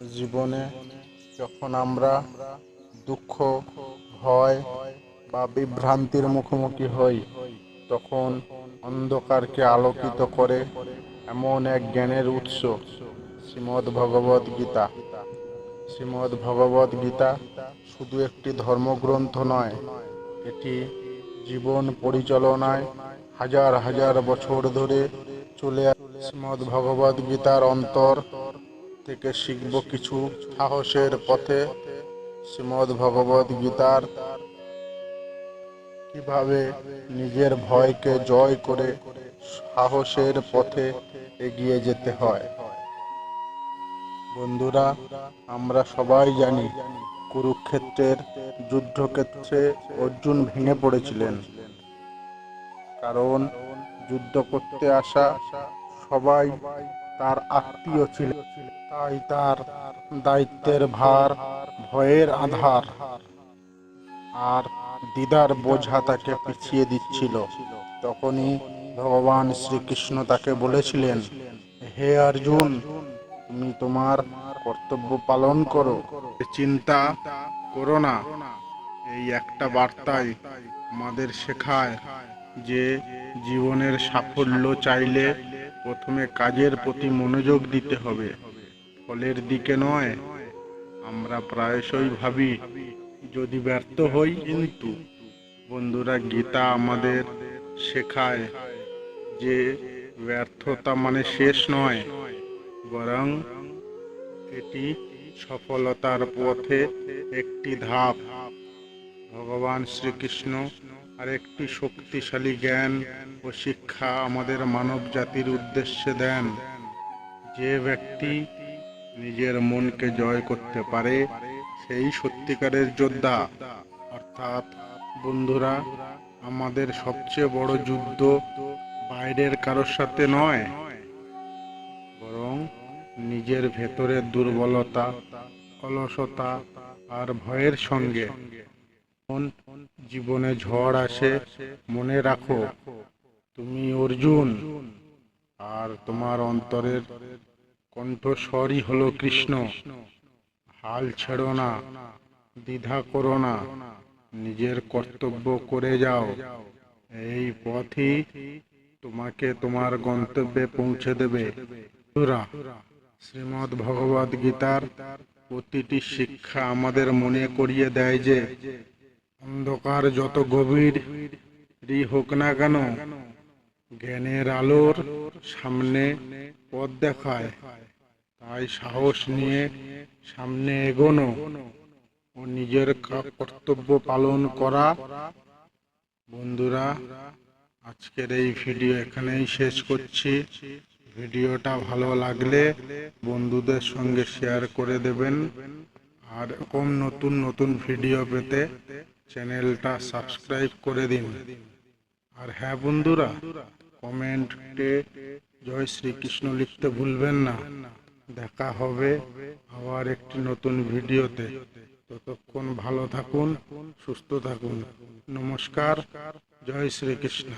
জীবনে যখন আমরা দুঃখ, ভয় বা বিভ্রান্তির মুখোমুখি হই, তখন অন্ধকারকে আলোকিত করে এমন এক জ্ঞানের উৎস শ্রীমদ্ ভগবদ গীতা। শ্রীমদ্ ভগবদ গীতা শুধু একটি ধর্মগ্রন্থ নয়, এটি জীবন পরিচালনায় হাজার হাজার বছর ধরে চলে শ্রীমদ্ ভগবদ গীতার অন্তর থেকে শিখব কিছু সাহসের পথে। শ্রীমদ্ ভগবদ গীতার কিভাবে নিজের ভয়কে জয় করে সাহসের পথে এগিয়ে যেতে হয়। বন্ধুরা, আমরা সবাই জানি কুরুক্ষেত্রের যুদ্ধক্ষেত্রে অর্জুন ভেঙে পড়েছিলেন, কারণ যুদ্ধ করতে আসা সবাই তার আত্মীয় ছিলেন। তাই তার দায়িত্বের ভার, ভয়ের আধার আর দ্বিধার বোঝা তাকে পিছিয়ে দিচ্ছিল। তখনই ভগবান শ্রীকৃষ্ণ তাকে বলেছিলেন, হে অর্জুন, তুমি তোমার কর্তব্য পালন করো, চিন্তা করো না। এই একটা বার্তাই আমাদের শেখায় যে জীবনের সাফল্য চাইলে প্রথমে কাজের প্রতি মনোযোগ দিতে হবে, ফলের দিকে নয়। আমরা প্রায়শই ভাবি যদি ব্যর্থ হই, কিন্তু বন্ধুরা, গীতা আমাদের শেখায় যে ব্যর্থতা মানে শেষ নয়, বরং এটি সফলতার পথে একটি ধাপ। ভগবান শ্রীকৃষ্ণ আরেকটি শক্তিশালী জ্ঞান ও শিক্ষা আমাদের মানব জাতির উদ্দেশ্যে দেন। যে ব্যক্তি নিজের মনকে জয় করতে পারে সেই সত্যিকারের যোদ্ধা। অর্থাৎ বন্ধুরা, আমাদের সবচেয়ে বড় যুদ্ধ বাইরের কারোর সাথে নয়, বরং নিজের ভেতরের দুর্বলতা, অলসতা আর ভয়ের সঙ্গে। জীবনে ঝড় আসে, মনে রাখো তুমি অর্জুন, আর তোমার অন্তরের কণ্ঠস্বরই হলো কৃষ্ণ। হাল ছেড়ো না, দ্বিধা করো না, নিজের কর্তব্য করে যাও। এই পথই তোমাকে তোমার গন্তব্যে পৌঁছে দেবে। শ্রীমদ্ ভগবদ গীতার প্রতিটি শিক্ষা আমাদের মনে করিয়ে দেয় যে অন্ধকার যত গভীরই হোক না কেন, জ্ঞানের আলোর সামনে পথ দেখায়। তাই সাহস নিয়ে সামনে এগোনো ও নিজের কর্তব্য পালন করা। বন্ধুরা, আজকের এই ভিডিও এখানেই শেষ করছি। ভিডিওটা ভালো লাগলে বন্ধুদের সঙ্গে শেয়ার করে দেবেন, আর এরকম নতুন নতুন ভিডিও পেতে চ্যানেলটা সাবস্ক্রাইব করে দিন। আর হ্যাঁ বন্ধুরা, কমেন্টে জয় শ্রীকৃষ্ণ লিখতে ভুলবেন না। দেখা হবে আবার একটি নতুন ভিডিওতে। ততক্ষণ ভালো থাকুন, সুস্থ থাকুন। নমস্কার, জয় শ্রীকৃষ্ণ।